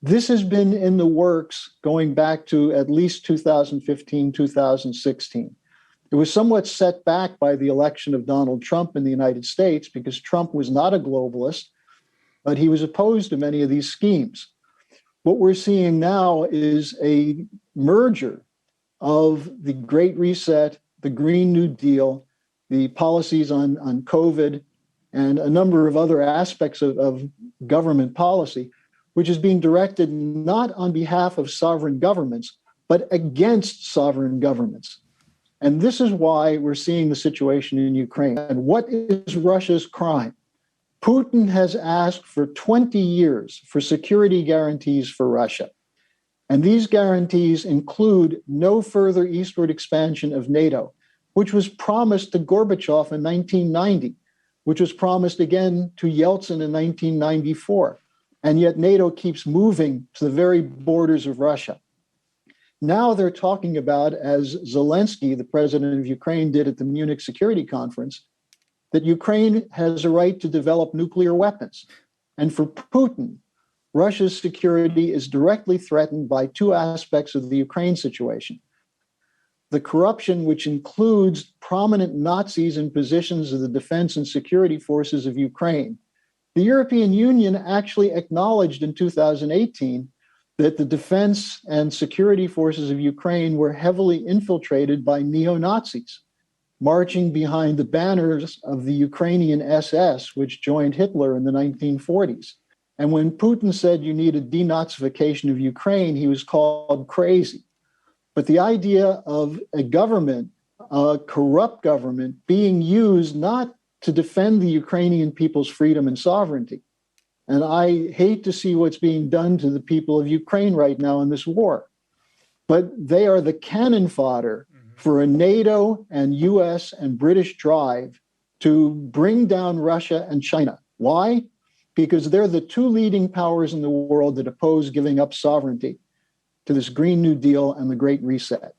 This has been in the works going back to at least 2015, 2016. It was somewhat set back by the election of Donald Trump in the United States because Trump was not a globalist, but he was opposed to many of these schemes. What we're seeing now is a merger of the Great Reset, the Green New Deal, the policies on COVID, and a number of other aspects of government policy, which is being directed not on behalf of sovereign governments, but against sovereign governments. And this is why we're seeing the situation in Ukraine. And what is Russia's crime? Putin has asked for 20 years for security guarantees for Russia. And these guarantees include no further eastward expansion of NATO, which was promised to Gorbachev in 1990, which was promised again to Yeltsin in 1994. And yet NATO keeps moving to the very borders of Russia. Now they're talking about, as Zelensky, the president of Ukraine, did at the Munich Security Conference, that Ukraine has a right to develop nuclear weapons. And for Putin, Russia's security is directly threatened by two aspects of the Ukraine situation. The corruption, which includes prominent Nazis in positions of the defense and security forces of Ukraine. The European Union actually acknowledged in 2018 that the defense and security forces of Ukraine were heavily infiltrated by neo-Nazis, marching behind the banners of the Ukrainian SS, which joined Hitler in the 1940s. And when Putin said you need a denazification of Ukraine, he was called crazy. But the idea of a government, a corrupt government, being used not to defend the Ukrainian people's freedom and sovereignty. And I hate to see what's being done to the people of Ukraine right now in this war. But they are the cannon fodder for a NATO and US and British drive to bring down Russia and China. Why? Because they're the two leading powers in the world that oppose giving up sovereignty to this Green New Deal and the Great Reset.